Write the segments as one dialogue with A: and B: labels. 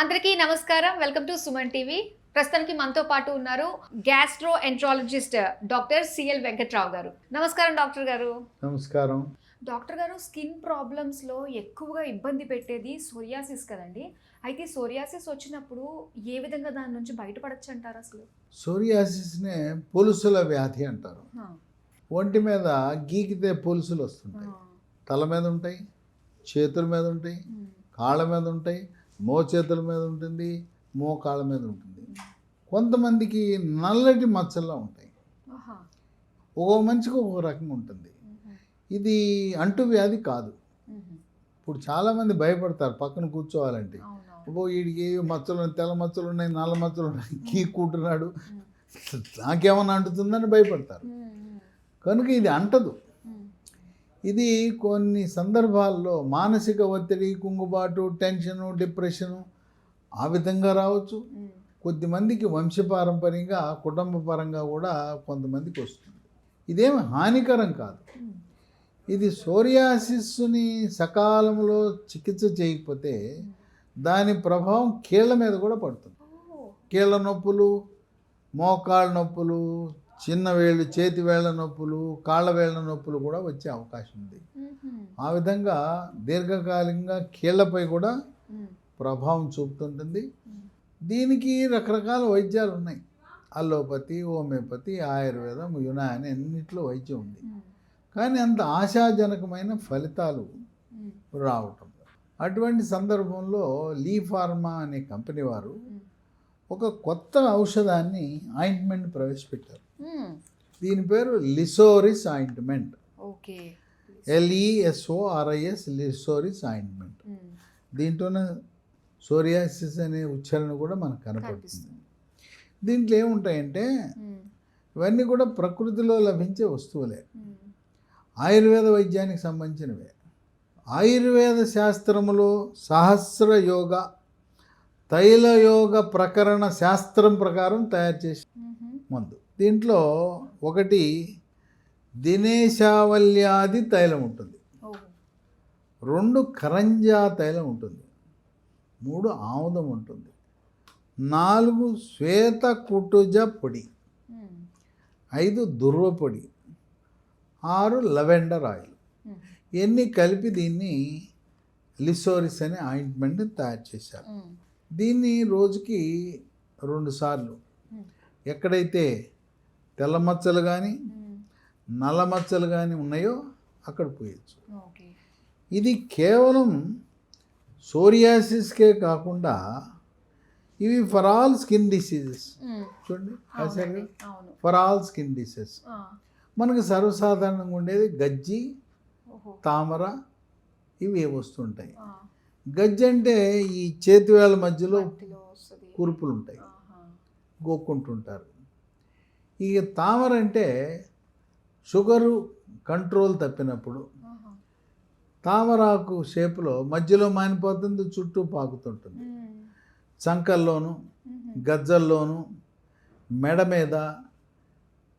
A: అందరికీ నమస్కారం. Welcome to Suman TV. ప్రస్తుతానికి మనతో పాటు ఉన్నారు gastro enterologist doctor CL Venkatrao గారు. నమస్కారం డాక్టర్ గారు.
B: నమస్కారం.
A: డాక్టర్ గారు, స్కిన్ ప్రాబ్లమ్స్లో ఎక్కువగా ఇబ్బంది పెట్టేది సోరియాసిస్ కదండి. అయితే సోరియాసిస్ వచ్చినప్పుడు ఏ విధంగా దాని నుంచి బయటపడచ్చు అంటారు అసలు?
B: సోరియాసిస్నే పొలుసుల వ్యాధి అంటారు. ఒంటి మీద గీకితే పొలుసులు వస్తుంటాయి. తల మీద ఉంటాయి, చేతుల మీద ఉంటాయి, కాళ్ళ మీద ఉంటాయి, మోచేతుల మీద ఉంటుంది, మోకాళ్ళ మీద ఉంటుంది. కొంతమందికి నల్లటి మచ్చల్లో ఉంటాయి. ఒక్కో మనిషికి ఒక్కో రకంగా ఉంటుంది. ఇది అంటువ్యాధి కాదు. ఇప్పుడు చాలామంది భయపడతారు పక్కన కూర్చోవాలంటే. వీడికి మచ్చలు తెల్ల మచ్చలు ఉన్నాయి, నల్ల మచ్చలు ఉన్నాయి, గీక్కుంటున్నాడు, నాకేమన్నా అంటుతుందని భయపడతారు. కనుక ఇది అంటదు. ఇది కొన్ని సందర్భాల్లో మానసిక ఒత్తిడి, కుంగుబాటు, టెన్షను, డిప్రెషను ఆ విధంగా రావచ్చు. కొద్దిమందికి వంశపారంపర్యంగా కుటుంబ పరంగా కూడా కొంతమందికి వస్తుంది. ఇదేమి హానికరం కాదు. ఇది సోరియాసిస్ని సకాలంలో చికిత్స చేయకపోతే దాని ప్రభావం కీళ్ళ మీద కూడా పడుతుంది. కీళ్ళ నొప్పులు, మోకాళ్ళ నొప్పులు, చిన్న వేళ్ళు, చేతి వేళ్ల నొప్పులు, కాళ్ళ వేళ్ల నొప్పులు కూడా వచ్చే అవకాశం ఉంది. ఆ విధంగా దీర్ఘకాలికంగా కీళ్ళపై కూడా ప్రభావం చూపుతుంటుంది. దీనికి రకరకాల వైద్యాలు ఉన్నాయి. అల్లోపతి, హోమియోపతి, ఆయుర్వేదం, యునాని అన్నింటిలో వైద్యం ఉంది. కానీ అంత ఆశాజనకమైన ఫలితాలు రావటం. అటువంటి సందర్భంలో లీ ఫార్మా అనే కంపెనీ వారు ఒక కొత్త ఔషధాన్ని ఆయింట్మెంట్ ప్రవేశపెట్టారు. దీని పేరు Lesoris ointment. LESORIS Lesoris ointment. దీంట్లోనే సోరియాసిస్ అనే ఉచ్చారణ కూడా మనకు కనపడుతుంది. దీంట్లో ఏముంటాయంటే ఇవన్నీ కూడా ప్రకృతిలో లభించే వస్తువులే, ఆయుర్వేద వైద్యానికి సంబంధించినవే. ఆయుర్వేద శాస్త్రములో సహస్ర యోగ తైలయోగ ప్రకరణ శాస్త్రం ప్రకారం తయారు చేసి మందు. దీంట్లో ఒకటి దినేశావల్యాది తైలం ఉంటుంది, 2 కరంజా తైలం ఉంటుంది, 3 ఆముదం ఉంటుంది, 4 శ్వేత కుటుజ పొడి, 5 దుర్వ పొడి, 6 లవెండర్ ఆయిల్. ఇవన్నీ కలిపి దీన్ని లిసోరిస్ అనే ఆయింట్మెంట్ని తయారు చేశారు. దీన్ని రోజుకి 2 సార్లు ఎక్కడైతే తెల్ల మచ్చలు కానీ నల్ల మచ్చలు కానీ ఉన్నాయో అక్కడ పోయచ్చు. ఇది కేవలం సోరియాసిస్కే కాకుండా ఇవి ఫర్ ఆల్ స్కిన్ డిసీజెస్. చూడండి, ఫర్ ఆల్ స్కిన్ డిసీజెస్. మనకు సర్వసాధారణంగా ఉండేది గజ్జి, తామర, ఇవి వస్తుంటాయి. గజ్జి అంటే ఈ చేతివేళ్ళ మధ్యలో కురుపులు ఉంటాయి, గోక్కుంటుంటారు. ఇక తామర అంటే షుగరు కంట్రోల్ తప్పినప్పుడు తామరాకు షేపులో మధ్యలో మానిపోతుంది, చుట్టూ పాకుతుంటుంది. చంకల్లోను, గజ్జల్లోను, మెడ మీద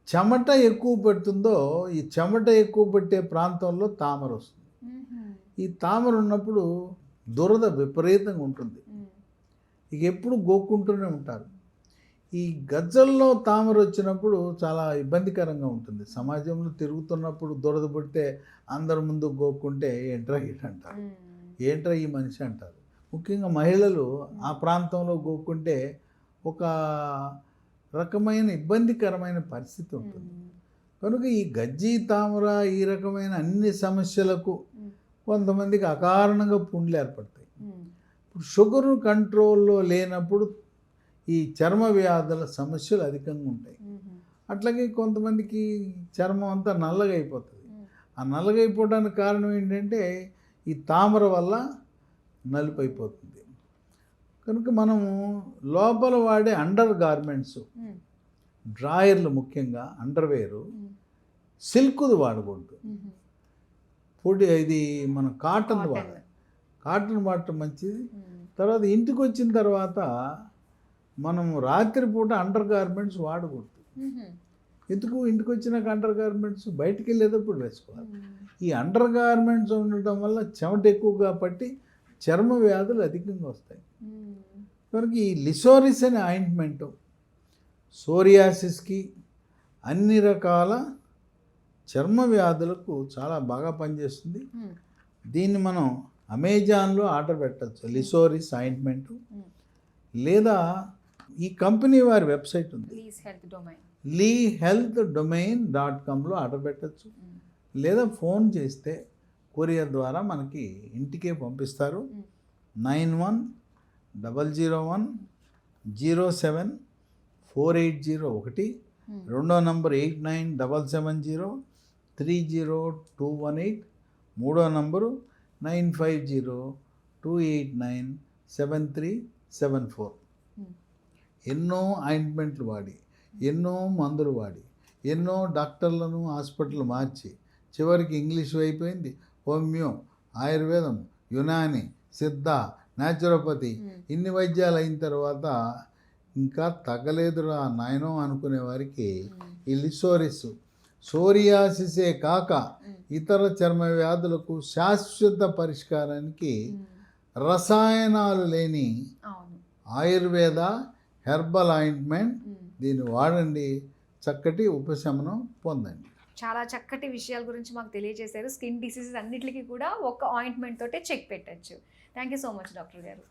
B: చెమట ఎక్కువ పడుతుందో ఈ చెమట ఎక్కువ పట్టే ప్రాంతంలో తామర వస్తుంది. ఈ తామర ఉన్నప్పుడు దురద విపరీతంగా ఉంటుంది. ఇక ఎప్పుడు గోక్కుంటూనే ఉంటారు. ఈ గజ్జల్లో తామర వచ్చినప్పుడు చాలా ఇబ్బందికరంగా ఉంటుంది. సమాజంలో తిరుగుతున్నప్పుడు దురద పడితే అందరి ముందు గోక్కుంటే ఏంట్రా అంటారు, ఏంట్రా ఈ మనిషి అంటారు. ముఖ్యంగా మహిళలు ఆ ప్రాంతంలో గోక్కుంటే ఒక రకమైన ఇబ్బందికరమైన పరిస్థితి ఉంటుంది. కనుక ఈ గజ్జి, తామర ఈ రకమైన అన్ని సమస్యలకు కొంతమందికి అకారణంగా పుండ్లు ఏర్పడతాయి. ఇప్పుడు షుగర్ కంట్రోల్లో లేనప్పుడు ఈ చర్మ వ్యాధుల సమస్యలు అధికంగా ఉంటాయి. అట్లాగే కొంతమందికి చర్మం అంతా నల్లగా అయిపోతుంది. ఆ నల్లగా అయిపోవడానికి కారణం ఏంటంటే ఈ తామర వల్ల నలుపు అయిపోతుంది. కనుక మనము లోపల వాడే అండర్ గార్మెంట్స్, డ్రాయర్లు, ముఖ్యంగా అండర్వేరు సిల్క్ది వాడకూడదు. పొడి ఇది మన కాటన్ వాడాలి. కాటన్ వాడటం మంచిది. తర్వాత ఇంటికి వచ్చిన తర్వాత మనం రాత్రిపూట అండర్ గార్మెంట్స్ వాడకూడదు. ఎందుకు? ఇంటికి వచ్చినాక అండర్ గార్మెంట్స్ బయటికి వెళ్ళేటప్పుడు వేసుకోవాలి. ఈ అండర్ గార్మెంట్స్ ఉండటం వల్ల చెమట ఎక్కువగా పట్టి చర్మ వ్యాధులు అధికంగా వస్తాయి. కనుక ఈ లిసోరిస్ అనే ఆయింట్మెంటు సోరియాసిస్కి అన్ని రకాల చర్మ వ్యాధులకు చాలా బాగా పనిచేస్తుంది. దీన్ని మనం అమెజాన్లో ఆర్డర్ పెట్టచ్చు, లిసోరిస్ ఆయింట్మెంటు. లేదా ఈ కంపెనీ వారి వెబ్సైట్ ఉంది, lehealthdomain.comలో ఆర్డర్ పెట్టచ్చు. లేదా ఫోన్ చేస్తే కొరియర్ ద్వారా మనకి ఇంటికే పంపిస్తారు. 9100107480 రెండో నంబర్ 8977030218 మూడో నంబరు 9502897374. ఎన్నో ఆయింట్మెంట్లు వాడి, ఎన్నో మందులు వాడి, ఎన్నో డాక్టర్లను హాస్పిటల్ మార్చి చివరికి ఇంగ్లీష్ అయిపోయింది, హోమియో, ఆయుర్వేదం, యునాని, సిద్ధ, న్యాచురోపతి, ఇన్ని వైద్యాలు అయిన తర్వాత ఇంకా తగ్గలేదురా నాయనో అనుకునే వారికి ఈ లిసోరిస్, సోరియాసిసే కాక ఇతర చర్మ వ్యాధులకు శాశ్వత పరిష్కారానికి రసాయనాలు లేని ఆయుర్వేద హెర్బల్ ఆయింట్మెంట్, దీన్ని వాడండి, చక్కటి ఉపశమనం పొందండి.
A: చాలా చక్కటి విషయాల గురించి మాకు తెలియజేశారు. స్కిన్ డిసీజెస్ అన్నిటికీ కూడా ఒక ఆయింట్మెంట్ తోటే చెక్ పెట్టచ్చు. Thank you so much doctor గారు.